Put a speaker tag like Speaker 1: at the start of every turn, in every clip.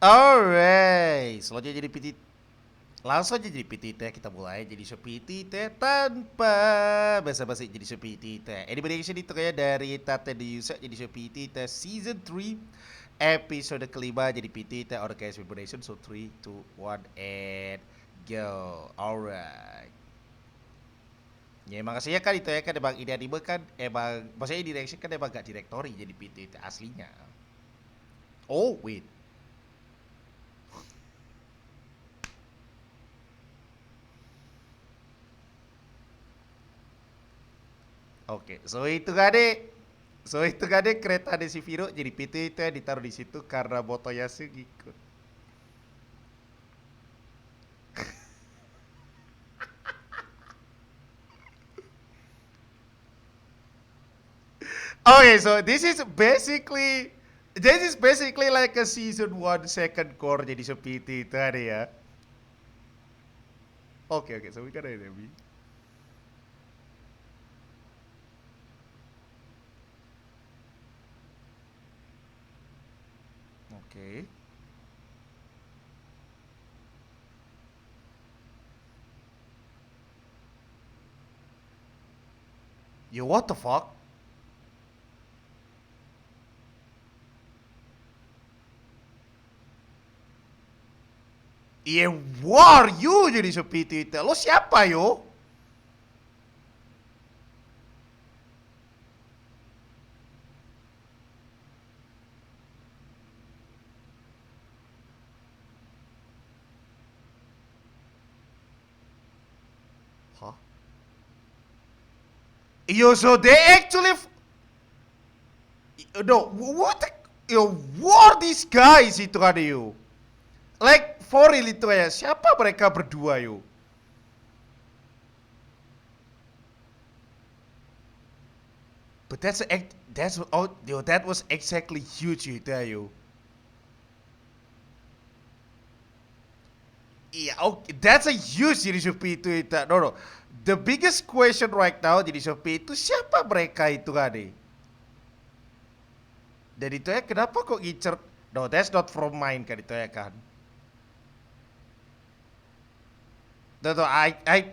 Speaker 1: Alright, selanjutnya jadi PT. Langsung aja jadi PT teh, kita mulai jadi PT teh tanpa basa-basi jadi PT teh. Animation itu kayak dari Tate the User jadi PT teh season 3 episode kelima jadi PT teh Orcas Vibration. So 3, 2, 1 and go. Alright. Ya emang aslinya kan itu ya kan emang ini anime kan emang maksudnya direction kan emang gak directory jadi PT teh aslinya. Oh wait. Oke, so itu kan deh kereta di si Viro jadi PT itu ya ditaruh di situ karena Motoyasu ngikut. Okay, so this is basically like a season 1 second core jadi so PT itu ada ya. Oke, so we got an enemy. Oke. Yo, what the fuck? Yeah, who are you jadi so PT itu? Lo siapa yo? Hah? Yo, so they actually no, what the, yo, who are these guys itu ada yo? Like for real itu ya, siapa mereka berdua yo? But that was exactly huge itu ya yo. Yeah, okay, that's a huge jadi Shopee itu. No, no. The biggest question right now jadi Shopee itu siapa mereka itu kan deh? Dan itu ya kenapa kok ngincer? No, that's not from mine kan itu ya kan? No, no,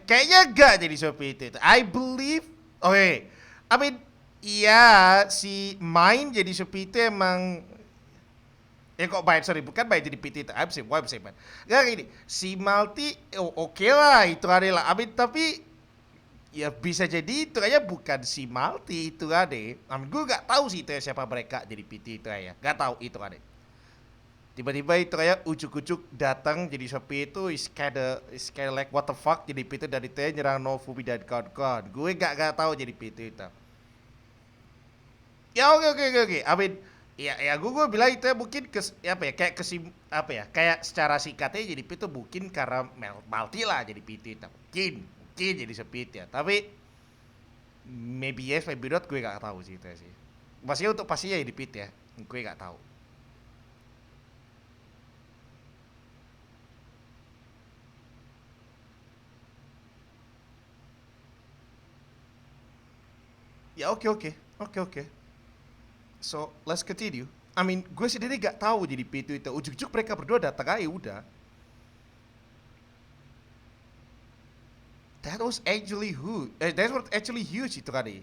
Speaker 1: kayaknya enggak jadi Shopee itu. I believe, okay. I mean, iya si mine jadi Shopee itu emang kok main, sorry, bukan main jadi PT itu. I'm saying man. Gak gini, si Malti oke lah itu adalah. I mean, tapi ya bisa jadi itu kayaknya bukan si Malti itu kan deh. I mean, gue gak tahu sih itu ya siapa mereka jadi PT itu ya. Gak tahu itu kan deh. Tiba-tiba itu kayak ucuk-ucuk datang jadi Shopee itu is kinda like what the fuck jadi PT dan itu ya nyerang Nofumi dan kawan-kawan. Gue gak tahu jadi PT itu. Ya oke. I mean, ya gue bilang itu ya mungkin kayak secara singkatnya jadi PT mungkin karena Malti lah jadi PT itu. Mungkin jadi Speed ya. Tapi maybe yes, maybe not, gue gak tahu sih itu ya sih. Maksudnya untuk pastinya jadi PT ya. Gue gak tahu. Ya oke. So, let's continue. I mean, gue sendiri gak tahu jadi PT itu. Ujuk-ujuk mereka berdua datang aja udah. That was actually huge itu kali.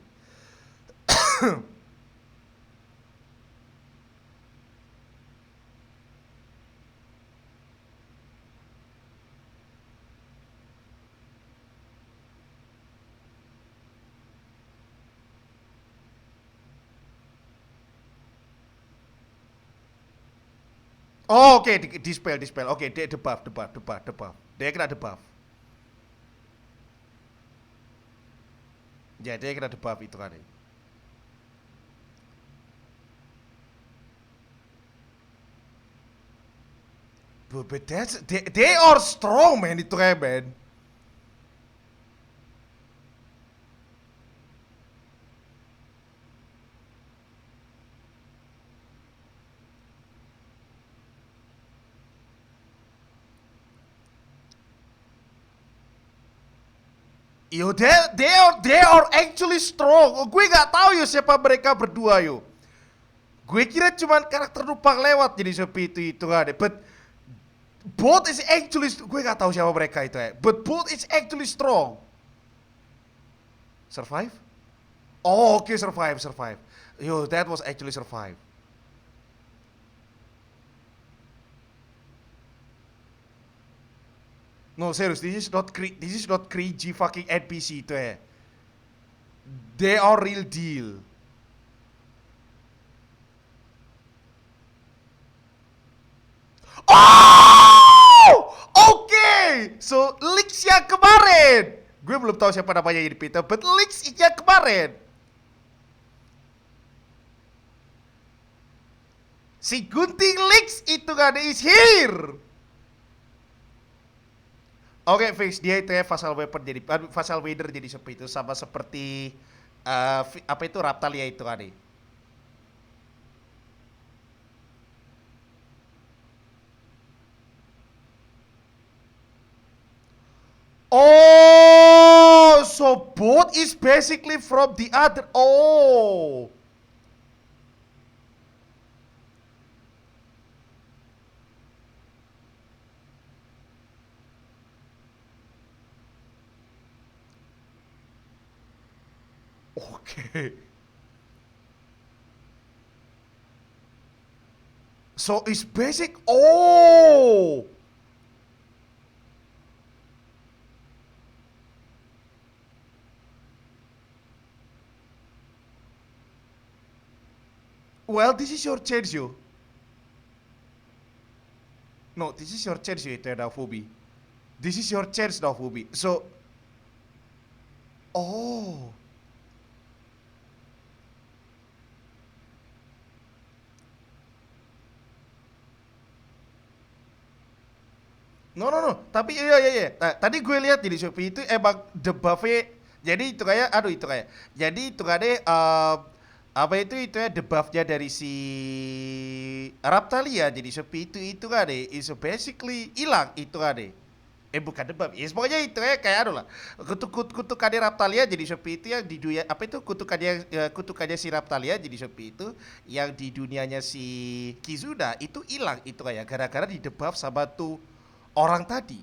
Speaker 1: Oh, oke, dispel. Oke, dia debuff. Dia kena debuff. Ya, dia kena debuff itu kan. But they are strong man itu kayak man. Yo, they are actually strong. Gue gak tahu yo siapa mereka berdua yo. Gue kira cuman karakter numpang lewat jadi seperti itu kan. But Both is actually, gue gak tahu siapa mereka itu ya. But both is actually strong. Survive? Oh, okay, survive. Yo, that was actually survive. No, serious, this is not cringy fucking NPC itu ya. They are real deal. Oh! Oke. So, Leaks yang kemarin. Gue belum tahu siapa namanya jadi Peter, but Leaks yang kemarin. Si Gunting Leaks itu kan is here. Oke, fix dia itu ya Facial Weapon jadi Facial Wader jadi seperti itu sama seperti apa itu Raptalia itu kan. Oh, so both is basically from the other. Oh. Okay. So it's basic. Oh. Well, this is your chance, you. No, this is your chance, you, now, Fubi. This is your chance now, Fubi. So, oh. No. Tapi iya. Tadi gue lihat di Shopee itu emang debuffnya. Jadi itu kayak, aduh itu kayak. Jadi itu kayak apa itu ya debuffnya dari si Raptalia jadi Shopee itu kan deh. Is basically hilang itu kan deh. Bukan debuff. Ya pokoknya itu ya kayak aduh lah. Kutukannya Raptalia jadi Shopee itu yang di dunia apa itu kutukannya si Raptalia jadi Shopee itu yang di dunianya si Kizuda itu hilang itu kayak gara-gara di debuff sama tuh orang tadi.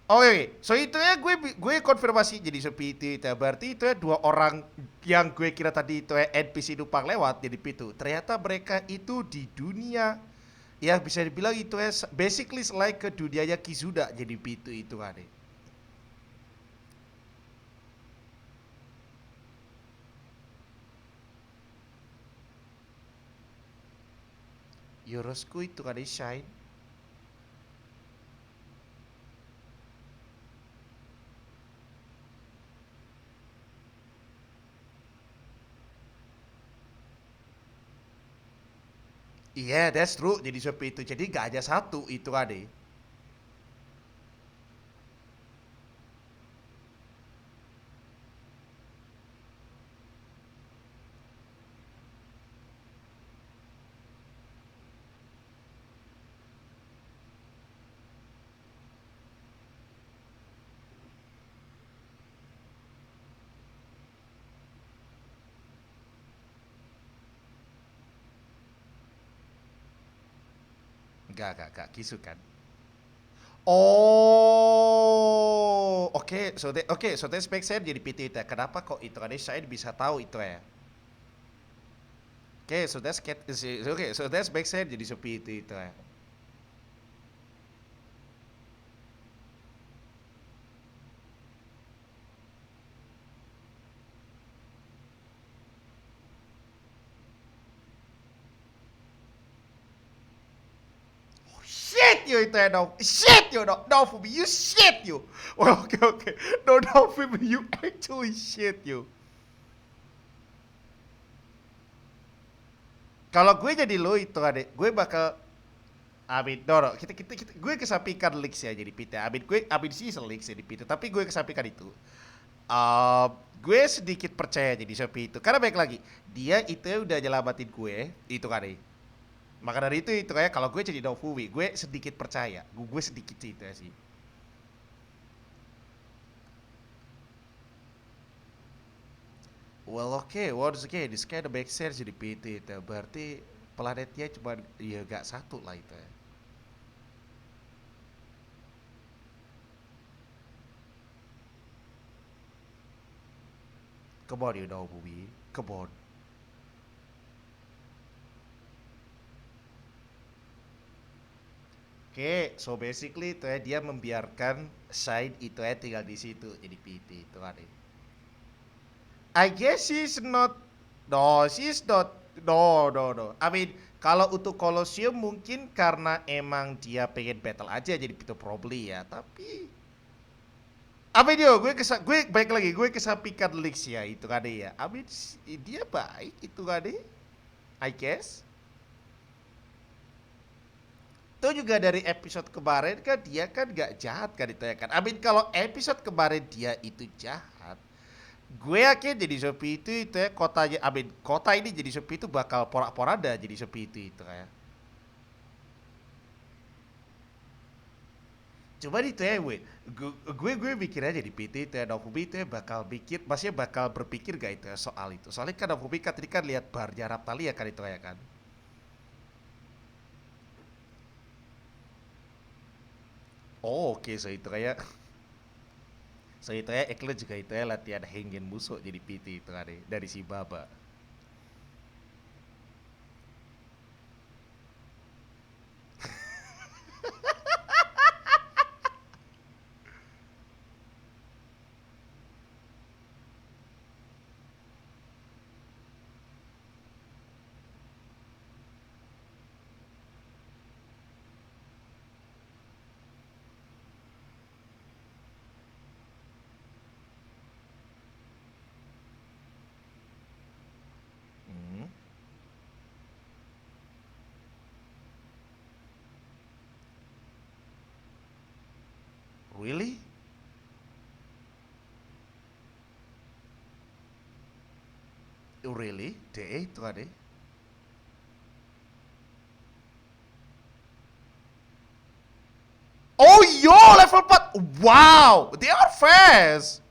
Speaker 1: Oke. So itu ya gue konfirmasi jadi seperti itu. Berarti itu ya dua orang yang gue kira tadi itu ya NPC numpang lewat jadi itu. Ternyata mereka itu di dunia ya bisa dibilang itu ya basically like ke dunianya Kizuda jadi itu kan. Yorosku itu kan shine. Iya, yeah, that's true. Jadi seperti itu. Jadi gak aja satu itu ada. Enggak. Kisu kan. Oh, so that makes sense jadi PT itu. Kenapa kok itu kan saya bisa tahu itu ya? So that's makes sense jadi seperti itu ya. Shit you itu ya no. Shit you no for me you shit you. Well, okay. No for me you actually shit you. Kalau gue jadi lo itu adek, gue bakal Amin, gue kesampingkan leaks ya jadi Peter. Amin sih leaks ya di Peter, tapi gue kesampingkan itu. Uh, gue sedikit percaya jadi Shopee itu, karena baik lagi dia itu udah nyelamatin gue, itu kan ya. Maka dari itu kayak kalau gue jadi Dofui, gue sedikit percaya, gue sedikit sih itu ya sih. Well, okay, once again, this kind of make sense jadi PT itu. Berarti planetnya cuma ya gak satu lah itu ya. Come on, you know, Bumi. Come on. Oke, so basically itu ya dia membiarkan Shine itu ya tinggal di situ jadi PT itu kan. I guess she's not. No, she's not. No, no, no. I mean, kalau untuk Colosseum mungkin karena emang dia pengen battle aja jadi itu probably ya. Tapi apa dia? Gue baik lagi. Gue kesampingkan Lix ya itu kan ya. I mean, dia baik itu kan I guess. Itu juga dari episode kemarin kan dia kan gak jahat kan itu ya kan. I mean, kalau episode kemarin dia itu jahat, gue yakin jadi sepi itu ya kotanya, I mean, kota ini jadi sepi itu bakal porak-poranda jadi sepi itu kayak. Coba itu ya gue mikir aja di PT itu ya Nofubi itu ya bakal mikir, maksudnya bakal berpikir gak itu ya soal itu. Soalnya kan Nofubi kan tadi kan lihat barnya Raptalia kan itu ya kan. Oh oke, so itu kayak Ekle juga itu ya latihan Hengen Muso jadi PT itu kan dari si Baba. Hmm, really? Really? DE itu kan Oh yo, level 4. Wow, they are fast.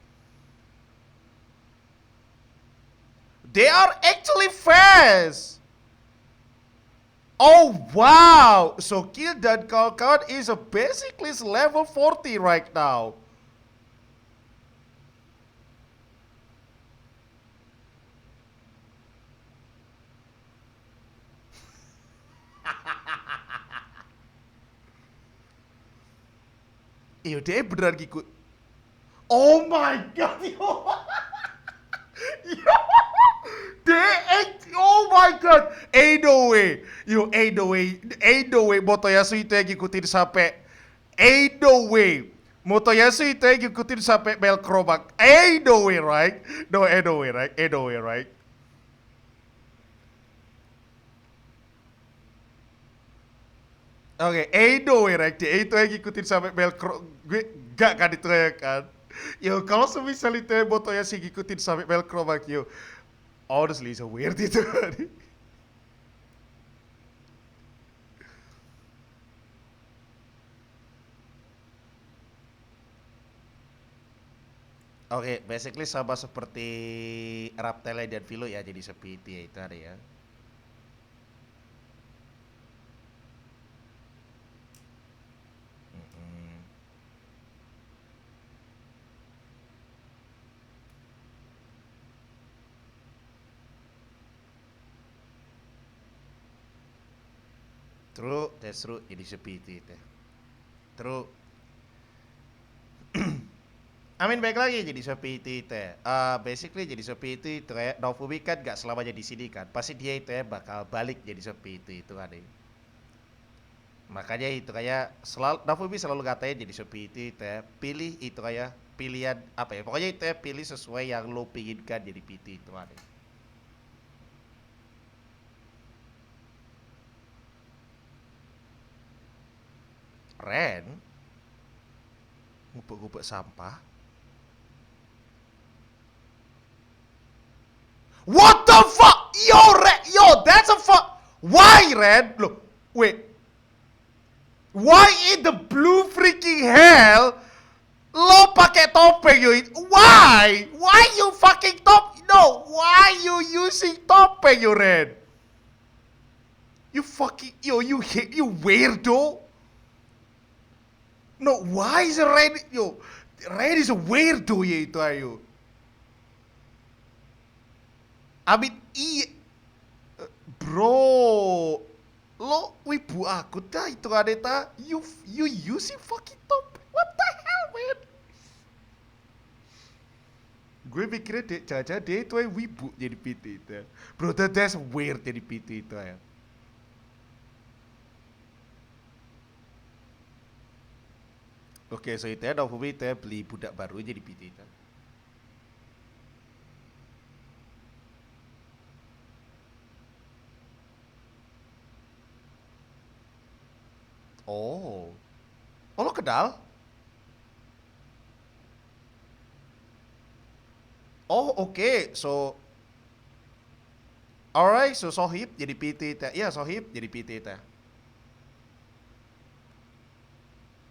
Speaker 1: They are actually fast. Oh wow, so Kill dan kawan-kawan is basically level 40 right now. Iya, dia beneran ngikut. Oh my god, yo. Yo. Oh my god. Ain't no way. Yo, ain't no way. Ain't no way Motoyasu itu yang ngikutin sampai. Ain't no way. Motoyasu itu yang ngikutin sampai Belkromak. Ain't no way, right? No, ain't no way, right? Ain't no way, right? Oke, Edo ya, right? Itu yang ngikutin sampai Belkro. Gue gak kan itu ya kan. Yo, kalau semisal itu ya motonya sih ngikutin sampai Belkro mak yo. Honestly, so weird itu. Oke, basically sama seperti Raptile dan Vilo ya, jadi seperti ya itu ada ya. Mm-mm. True, that's true, jadi seperti itu. True. Amin baik lagi jadi seperti itu ya. Basically jadi seperti itu kayak Nofubi kan gak selamanya di sini kan. Pasti dia itu ya bakal balik jadi seperti itu kan ya. Makanya itu kayak selalu Nofubi selalu ngatain jadi seperti itu ya. Pilih itu kayak pilihan apa ya. Pokoknya itu ya pilih sesuai yang lo pinginkan jadi PT itu kan ya. Ren ngupek-ngupek sampah. What the fuck? Yo, that's a fuck. Why, Ren? Look, wait. Why in the blue freaking hell lo pakai topeng yo? Why? Why you fucking No, why you using topeng yo, Ren? You fucking you weirdo. No, why is Ren is a weirdo ya itu ayo. I mean, bro, lo wibu aku dah itu ada ta. You using fucking top. What the hell, man? Gue mikirnya jangan-jangan dia itu yang wibu jadi PT itu. Bro, that's weird jadi PT itu ya. Oke, so itu ya Novumi itu ya beli budak baru jadi PT itu. Oh. Oh, lo kenal? Oh, oke. So, alright, so Sohib jadi PT itu. Iya, Sohib jadi PT itu.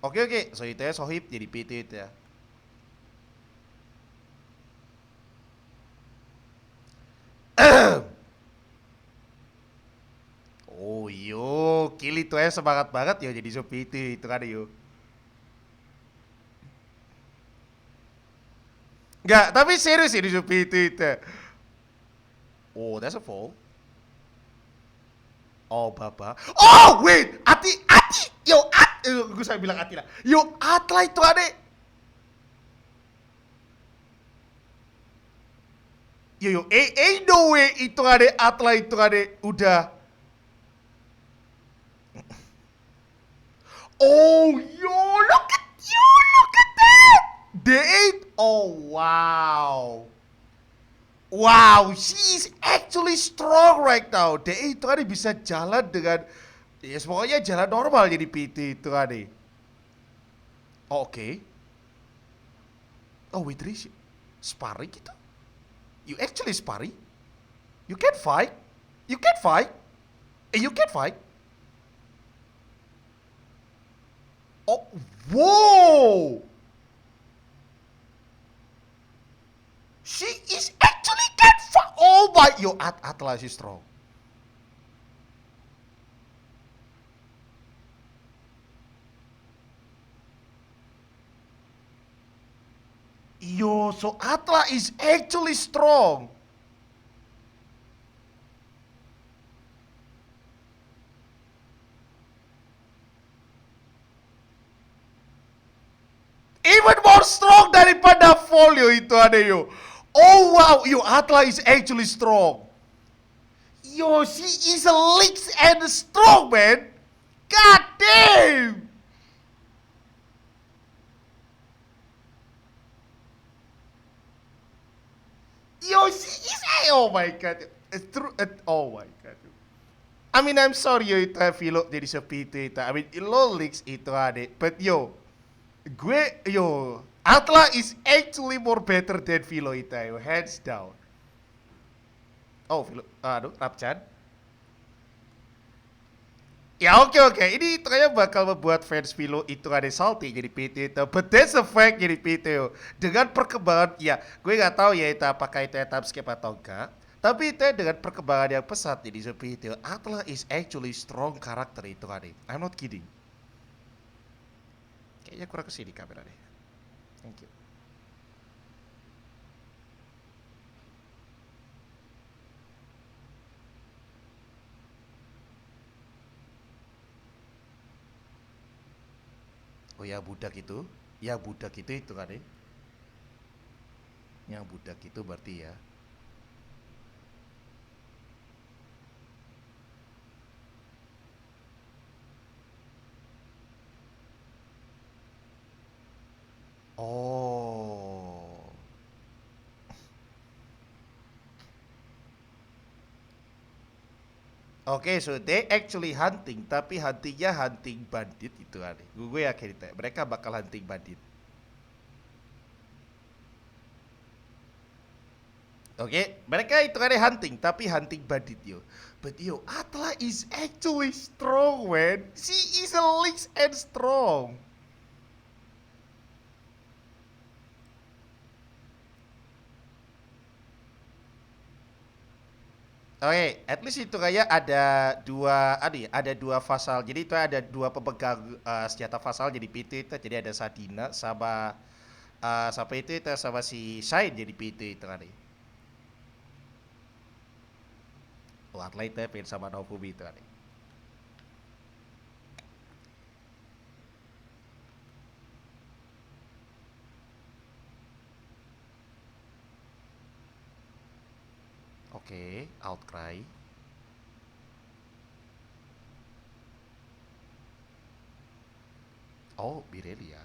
Speaker 1: Oke, so itu ya Sohib jadi PT itu ya. Oh, yo, Kili tuh ya semangat banget yo jadi so PT itu kan yo. Enggak, tapi serius ini so PT itu. Oh, that's a fall. Oh, Baba. Oh, wait, Ati, yo, gue saya bilang Ati lah. Yo, Atla itu ada. Yo, ain't no way itu ada Atla itu ada udah. Oh, look at that. They ain't. Oh, wow. Wow, she is actually strong right now. Dia itu kan bisa jalan dengan, ya pokoknya jalan normal jadi PT itu kan. Oh, oke. Oh, wait, Rishi. Sparring gitu? You actually sparring? You can fight? You can fight? You can fight? Oh, whoa! She is actually can fight! Oh my, yo, Atlas is strong. Yo, so Atla is actually strong. Even more strong daripada Folio itu ada yo. Oh wow, yo Atla is actually strong. Yo, she is a leaks and strong, man. God damn. Yo, she is. Oh my god. It's true. Oh my god. I mean, I'm sorry yo itu Philo jadi seperti itu. I mean, lo leaks itu ada. But yo, Atla is actually more better than Philo itu yo. Hands down. Oh, Philo. Aduh, Rapchan. Ya oke. Ini kayaknya bakal membuat fans Philo itu ada salty jadi PT itu. But that's a fact jadi PT yo. Dengan perkembangan, ya gue nggak tahu ya itu apakah itu time skip atau enggak. Tapi itu dengan perkembangan yang pesat jadi seperti itu. Atla is actually strong karakter itu kan. I'm not kidding. Kayaknya kurang kesini kamera deh. Thank you. Oh ya budak itu. Ya budak itu kan. Yang budak itu berarti ya. Oh. Oke, so they actually hunting, tapi huntingnya hunting bandit itu aneh. Gue yakin itu, mereka bakal hunting bandit. Oke, mereka itu kan hunting, tapi hunting bandit yo. But yo, Atla is actually strong, man. She is a leaks and strong. Oke, at least itu kayak ada dua fasal. Jadi itu ada dua pemegang senjata fasal jadi PT itu. Jadi ada Sadina sama sama itu sama si Shine jadi PT itu kan. Oh, Atlanta pengen sama Naofumi itu kan. Oke, Outcry. Oh, Birelia.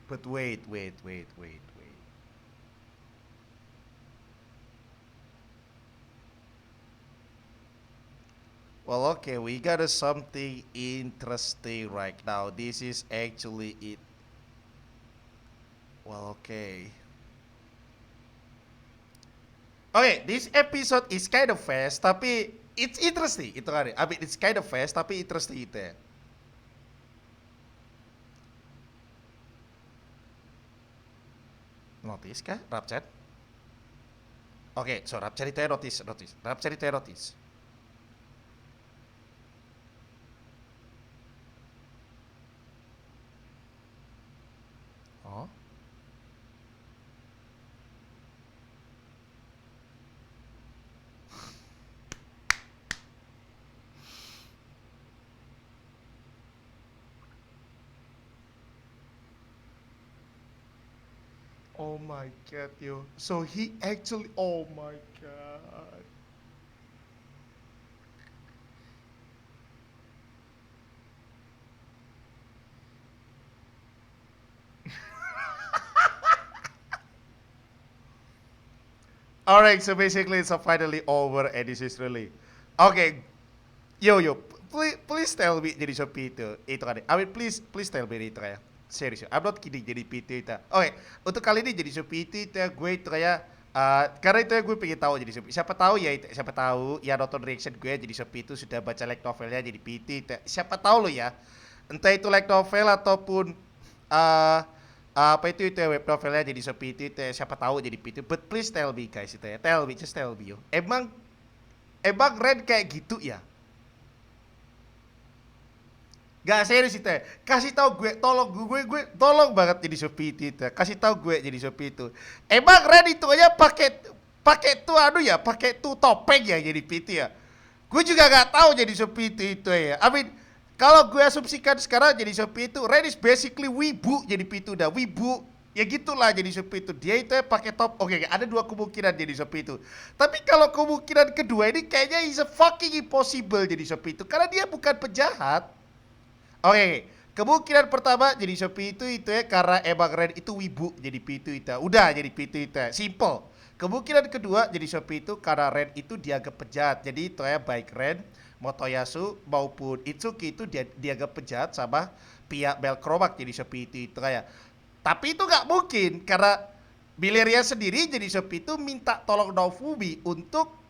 Speaker 1: But wait. Well, okay, we got something interesting right now. This is actually it. Well, okay. Okay, this episode is kind of fast, tapi it's interesting. Itu kan. I mean, it's kind of fast, tapi interesting itu ya. Notice kah? Rapchat? Oke, so Rapchat itu ya notice. Rapchat itu ya notice. Oh. Oh my god, yo. So he actually, oh my god. Alright, so basically it's finally over and this is really. Okay, yo, please tell me jadi Shopee itu kan. I mean please tell me itu kayak serius. I'm not kidding jadi PT itu. Oke, untuk kali ini jadi Shopee itu ya gue itu kayak karena itu ya gue pengen tahu jadi Shopee. Siapa tahu ya nonton reaction gue jadi Shopee itu sudah baca light novelnya jadi PT itu. Siapa tahu lo ya. Entah itu light novel ataupun uh, apa itu ya web novelnya jadi Shopee itu ya. Siapa tahu jadi PT. But please tell me guys itu ya. Just tell me yo. Emang Ren kayak gitu ya? Gak serius itu ya. Kasih tahu gue, tolong banget jadi Shopee itu. Kasih tahu gue jadi Shopee itu. Emang Ren itu aja pakai tuh pakai tuh topeng ya jadi PT ya. Gue juga gak tahu jadi Shopee itu ya. I mean, kalau gue asumsikan sekarang jadi Shopee itu, Ren is basically wibu jadi PT udah wibu. Ya gitulah jadi Shopee itu. Dia itu ya pakai top. Oke, ada dua kemungkinan jadi Shopee itu. Tapi kalau kemungkinan kedua ini kayaknya is a fucking impossible jadi Shopee itu karena dia bukan penjahat. Oke, kemungkinan pertama jadi Shopee itu ya karena emang Ren itu wibu jadi Pitu itu. Udah jadi Pitu itu. Simple. Kemungkinan kedua jadi Shopee itu karena Ren itu dianggap penjahat. Jadi itu ya baik Ren, Motoyasu maupun Itsuki itu dia dianggap penjahat sama pihak Belkromak jadi Shopee itu kayak. Tapi itu nggak mungkin karena Bileria sendiri jadi Shopee itu minta tolong Naofumi untuk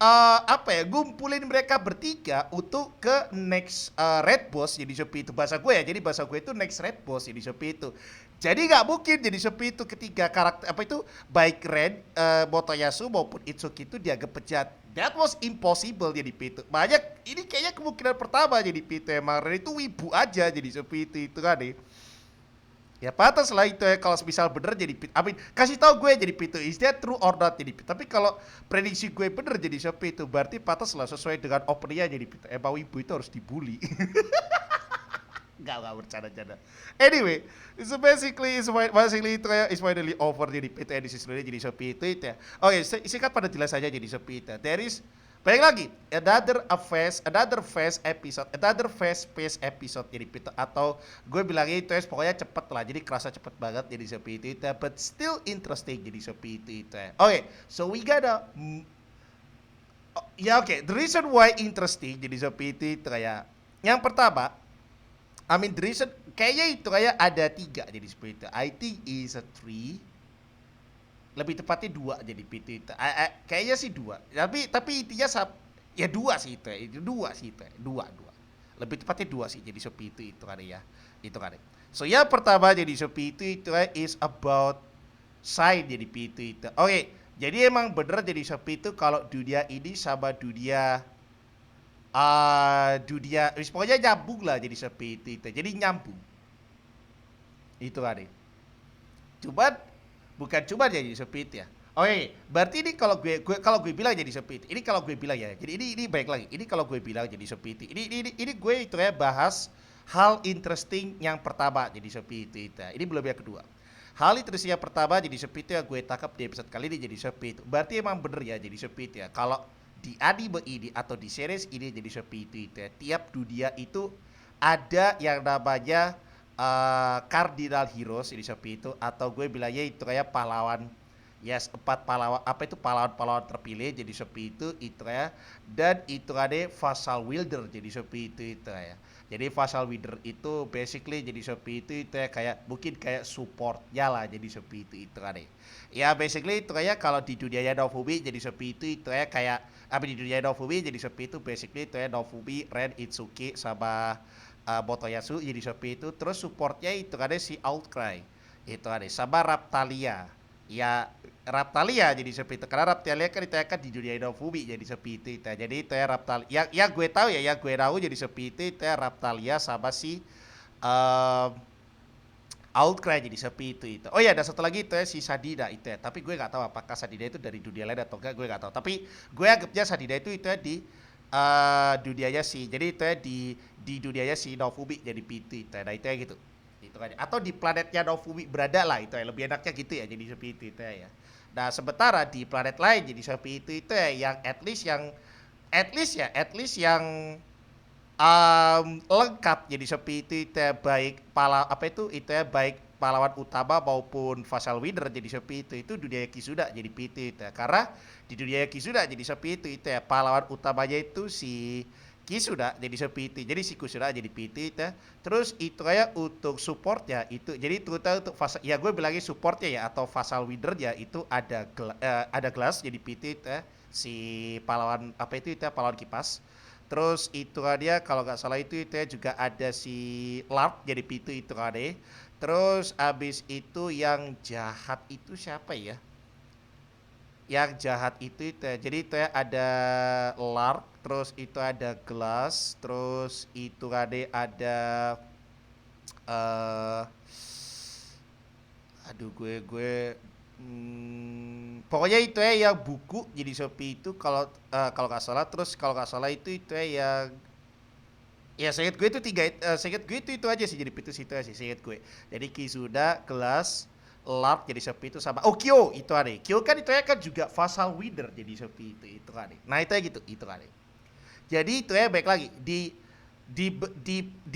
Speaker 1: ngumpulin mereka bertiga untuk ke next Red Boss jadi Shopee itu bahasa gue ya. Jadi bahasa gue itu next Red Boss jadi Shopee itu. Jadi nggak mungkin jadi Shopee itu ketiga karakter apa itu baik Ren, Motoyasu maupun Itsuki itu dianggap pecat. That was impossible jadi Pitu. Banyak ini kayaknya kemungkinan pertama jadi Pitu emang Ren itu wibu aja jadi Shopee itu kan nih. Ya pantas lah itu ya kalau misal bener jadi Pit. I mean, kasih tahu gue jadi Pitu. Is that true or not jadi Pit? Tapi kalau prediksi gue bener jadi Shopee itu berarti pantas lah sesuai dengan openingnya jadi Pit. Emang ibu itu harus dibully. Gak bercanda-canda. Anyway, so basically itu kayak is finally over jadi Pit edisi seluruhnya jadi Shopee itu ya. Oke, singkat pada jelas saja jadi Shopee itu. There is baik lagi, another fast pace episode jadi Pito atau gue bilangnya itu ya pokoknya cepet lah jadi kerasa cepet banget jadi Shopee itu but still interesting jadi Shopee itu ya. Oke, so we gotta the reason why interesting jadi Shopee itu kayak yang pertama, I mean the reason kayaknya itu kayak ada 3 jadi Shopee itu. I think is a 3. Lebih tepatnya dua jadi PT itu. Kayaknya sih dua. Tapi intinya ya dua sih itu. Itu dua sih itu. Dua. Lebih tepatnya dua sih jadi Shopee itu kan ya. Itu kan. So yang pertama jadi Shopee itu is about side jadi PT itu. Oke, jadi emang bener jadi Shopee itu kalau dunia ini sama dunia pokoknya nyambung lah jadi Shopee itu. Jadi nyambung. Itu kan. Cuman bukan cuma jadi speed ya. Oke, berarti ini kalau gue bilang jadi speed. Ini kalau gue bilang ya. Jadi ini baik lagi. Ini kalau gue bilang jadi speed. Ini gue itu ya bahas hal interesting yang pertama jadi speed itu. Ini belum yang kedua. Hal interesting yang pertama jadi speed ya gue tangkap di episode kali ini jadi speed. Berarti emang bener ya jadi speed ya. Kalau di anime ini atau di series ini jadi speed itu ya. Tiap dunia itu ada yang namanya cardinal heroes di Shopee itu, atau gue bilangnya itu kayak pahlawan, yes, 4 pahlawan, apa itu pahlawan-pahlawan terpilih jadi Shopee itu ya. Dan itu ada vassal wielder jadi Shopee itu ya. Jadi vassal wielder itu basically jadi Shopee itu ya kayak mungkin kayak supportnya lah jadi Shopee itu ada. Ya basically itu kayak kalau di dunia Nofumi jadi Shopee itu ya kayak apa di dunia Nofumi jadi Shopee itu basically itu ya Nofumi, Ren, Itsuki sama Motoyasu jadi Shopee itu. Terus supportnya itu ada si Outcry itu ada sama Raptalia ya. Raptalia jadi Shopee itu karena Raptalia kan ditekan di dunia Inofumi jadi Shopee itu. Jadi itu ya Raptalia yang gue tahu ya, yang gue tahu jadi Shopee itu ya Raptalia sama si um, Outcry jadi Shopee itu. Oh ya, ada satu lagi itu ya si Sadida itu ya. Tapi gue nggak tahu apakah Sadida itu dari dunia lain atau enggak, gue nggak tahu. Tapi gue anggapnya Sadida itu ya di dunianya si, jadi itu ya di dunianya si Nofumi jadi PT itu ya. Nah itu ya gitu. Itu kan. Atau di planetnya Nofumi berada lah itu ya. Lebih enaknya gitu ya jadi seperti itu ya. Nah, sementara di planet lain jadi seperti itu ya yang at least yang lengkap jadi seperti itu ya, baik apa itu ya baik pahlawan utama maupun vassal winner jadi seperti itu dunia Kisuda jadi PT itu ya. Karena di dunia Kisuda jadi seperti itu ya pahlawan utamanya itu si Kisuda jadi seperti jadi si Kisuda jadi PT itu ya. Terus itu kayak untuk support ya itu jadi terutama untuk ya gue bilangnya supportnya ya atau vassal winner ya itu ada Glass jadi PT itu ya, si pahlawan apa itu ya pahlawan kipas. Terus itu kan dia kalau nggak salah itu ya juga ada si Lark jadi Pitu itu kan deh. Terus abis itu yang jahat itu siapa ya? Yang jahat itu ya. Jadi itu ya ada Lark, terus itu ada Glass, terus itu kan deh ada eh aduh pokoknya itu ya yang buku jadi Shopee itu kalau nggak salah. Terus kalau nggak salah itu ya yang ya seingat gue itu seingat gue itu aja sih jadi pintu situ aja sih seingat gue. Jadi Kizuda, Glass, Lark jadi Shopee itu sama Kyo itu ada. Kyo kan itu ya kan juga vassal winner jadi Shopee itu kan. Nah itu ya gitu itu kan. Jadi itu ya baik lagi di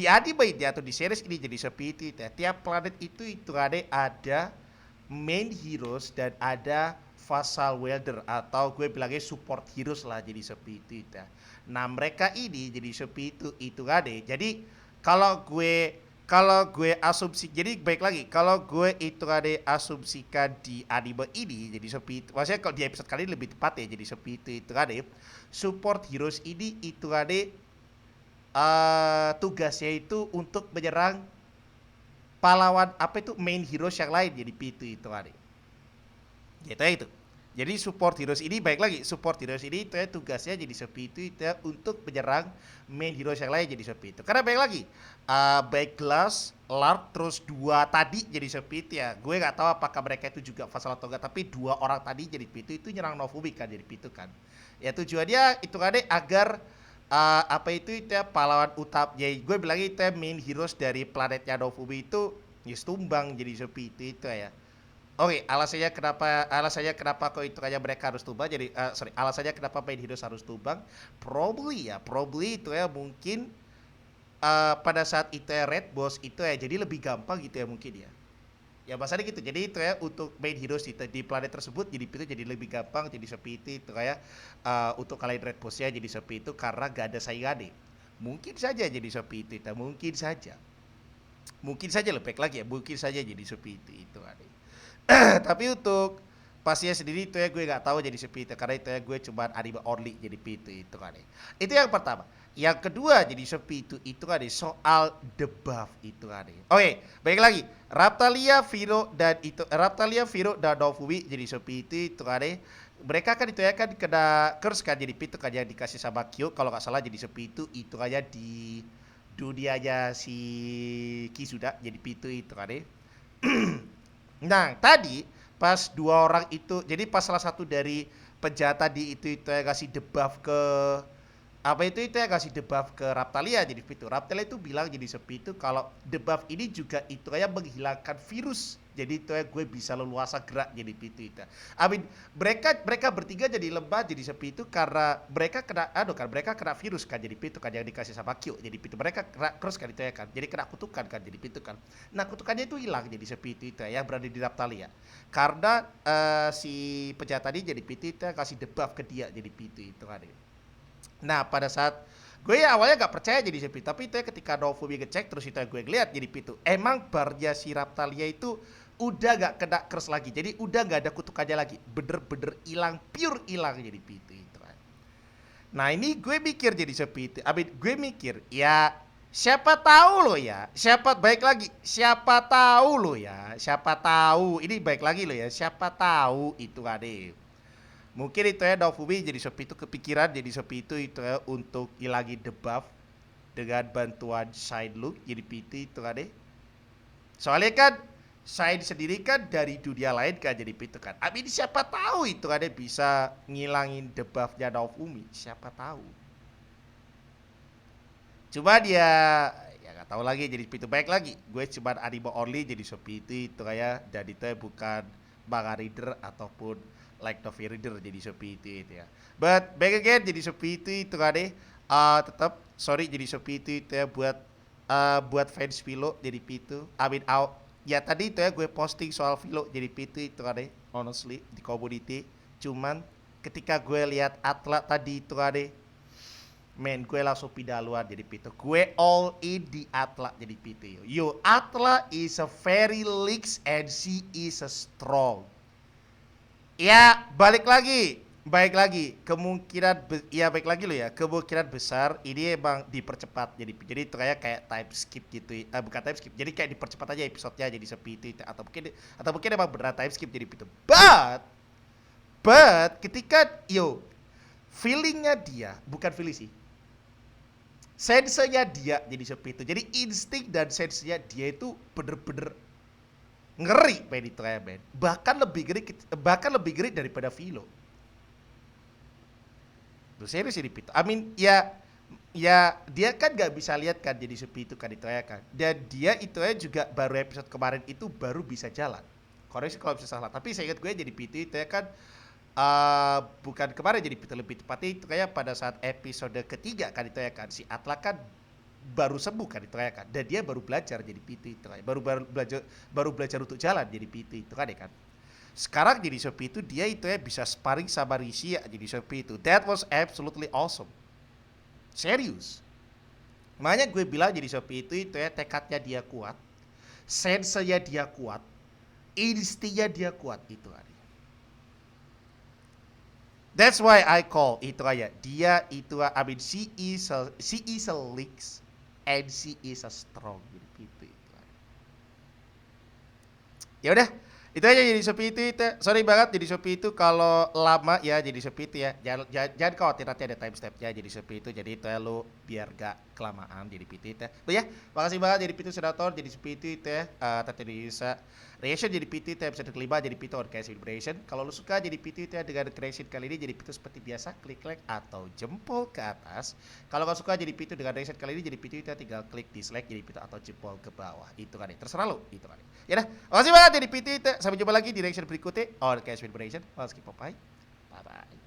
Speaker 1: anime ini atau di series ini jadi Shopee itu ya. Tiap planet itu ada main heroes dan ada vassal wielder atau gue bilangnya support heroes lah jadi seperti itu ya. Nah mereka ini jadi seperti itu kan deh. Jadi kalau gue asumsi jadi baik lagi kalau gue itu ada asumsikan di anime ini jadi seperti itu. Maksudnya kalau di episode kali ini lebih tepat ya jadi seperti itu kan deh. Support heroes ini itu ada tugasnya itu untuk menyerang pahlawan apa itu main heroes yang lain jadi PT itu kan. Gitu ya itu. Jadi support heroes ini baik lagi support heroes ini itu ya tugasnya jadi seperti itu ya untuk menyerang main heroes yang lain jadi seperti itu. Karena baik lagi baik Glass, Lark terus dua tadi jadi seperti ya. Gue nggak tahu apakah mereka itu juga vassal atau enggak tapi dua orang tadi jadi itu nyerang Nofumi kan jadi itu kan. Ya tujuannya itu kan agar apa itu ya pahlawan utama ya gue bilangnya itu ya main heroes dari planetnya Nofumi itu ya tumbang jadi seperti itu ya. Oke, alasannya kenapa kok itu kayak mereka harus tumbang jadi alasannya kenapa main heroes harus tumbang probably itu ya mungkin pada saat itu ya Red Boss itu ya jadi lebih gampang gitu ya mungkin ya. Ya bahasanya gitu. Jadi itu ya untuk main heroes di planet tersebut jadi itu jadi lebih gampang jadi seperti itu kayak untuk kalian Red Boss-nya jadi seperti itu karena gak ada saingannya. Mungkin saja jadi seperti itu, mungkin saja. Mungkin saja lebih lagi ya, mungkin saja jadi seperti itu ada. Tapi untuk pastinya sendiri itu ya gue nggak tahu jadi seperti itu karena itu ya gue cuma anime only jadi itu kan ya. Itu yang pertama. Yang kedua jadi seperti itu kan ya, soal the buff itu kan ya. Oke, baik lagi. Raptalia, Viro dan Dofumi jadi seperti itu kan ya. Mereka kan itu ya kan kena curse kan jadi itu kan yang dikasih sama Kyo kalau nggak salah jadi seperti itu aja di dunianya si Kisuda jadi itu kan ya. Nah, tadi pas dua orang itu, jadi pas salah satu dari penjahat tadi itu yang kasih debuff ke apa itu yang kasih debuff ke Raptalia jadi itu. Raptalia itu bilang jadi seperti itu kalau debuff ini juga itu kayak menghilangkan virus. Jadi itu ya gue bisa leluasa gerak jadi itu. I mean, mereka bertiga jadi lemah jadi seperti itu karena mereka kena virus kan jadi itu kan yang dikasih sama Kyo. Jadi itu mereka kena cross kan itu ya kan. Jadi kena kutukan kan jadi itu kan. Nah, kutukannya itu hilang jadi seperti itu ya yang berada di Raptalia. Karena si penjahat tadi jadi itu kasih debuff ke dia jadi itu kan. Nah, pada saat gue ya awalnya gak percaya jadi seperti itu, tapi itu ya ketika Dofumi ngecek terus itu ya gue ngeliat jadi itu emang barnya si Raptalia itu udah gak kena curse lagi, jadi udah gak ada kutukannya lagi, bener-bener hilang, pure hilang jadi itu kan. Nah, ini gue mikir jadi seperti itu, gue mikir ya siapa tahu lo ya, siapa tahu ini baik lagi lo ya, siapa tahu itu kan deh. Mungkin itu ya Dofumi jadi seperti itu kepikiran jadi seperti itu ya untuk hilangin debuff dengan bantuan Shine Look jadi itu kan deh. Soalnya kan Shine sendiri kan dari dunia lain kan jadi itu kan. Siapa tahu itu kan deh bisa ngilangin debuffnya Dofumi, siapa tahu. Cuma dia ya nggak tahu lagi jadi itu baik lagi. Gue cuma anime only jadi seperti itu kayak dan itu ya bukan manga reader ataupun like Novi reader jadi seperti itu ya. But back again jadi seperti itu kan deh. Tetap sorry jadi seperti itu ya buat fans Philo jadi itu. Ya tadi itu ya gue posting soal Philo jadi itu kan deh. Honestly di community. Cuman ketika gue lihat Atla tadi itu kan deh. Men gue langsung pindah luar jadi itu. Gue all in di Atla jadi itu. Yo Atla is a very leaks and she is a strong. Ya, baik lagi kemungkinan baik lagi lo ya, kemungkinan besar ini emang dipercepat jadi itu kayak time skip gitu bukan time skip, jadi kayak dipercepat aja episodenya jadi seperti itu atau mungkin emang beneran time skip jadi itu. But ketika feelingnya dia bukan feeling sih, sense-nya dia jadi seperti itu, jadi insting dan sense-nya dia itu bener-bener ngeri men itu kayak men, bahkan lebih ngeri daripada Philo. Lu serius ini Pito. Ya dia kan gak bisa lihat kan jadi seperti itu kan itu ya kan. Dan dia itu ya juga baru episode kemarin itu baru bisa jalan. Koreksi kalau bisa salah. Tapi saya ingat gue jadi Pito itu ya kan bukan kemarin jadi Pito, lebih tepatnya itu kayak pada saat episode ketiga kan itu ya kan si Atla kan baru sembuh kan itu kayak kan, dan dia baru belajar jadi PT itu kan, baru belajar untuk jalan jadi PT itu kan ya kan. Sekarang jadi Shopee itu dia itu ya bisa sparring sama Rishi ya jadi Shopee itu. That was absolutely awesome. Serius. Makanya gue bilang jadi Shopee itu ya tekadnya dia kuat, sense-nya dia kuat, instingnya dia kuat itu kan. That's why I call itu kayak dia itu she is a leaks and she is a strong gitu. Ya udah, itu aja jadi Shopee itu. Sorry banget jadi Shopee itu kalau lama ya jadi Shopee itu ya. Jangan khawatir nanti ada time step-nya jadi Shopee itu. Jadi itu ya lo biar gak kelamaan jadi PT itu. Ya, makasih banget jadi PT Senator jadi Shopee itu ya. Tadi bisa reaction jadi PT itu episode kelima jadi PT on Cash Celebration. Kalau lo suka jadi PT itu ya dengan creation kali ini jadi PT seperti biasa klik like atau jempol ke atas. Kalau gak suka jadi PT dengan reaction kali ini jadi PT itu ya tinggal klik dislike jadi PT atau jempol ke bawah. Itu kan ya, terserah lo itu kan ya. Ya dah, makasih banget jadi PT itu. Sampai jumpa lagi di reaction berikutnya on Cash Celebration. Bye bye.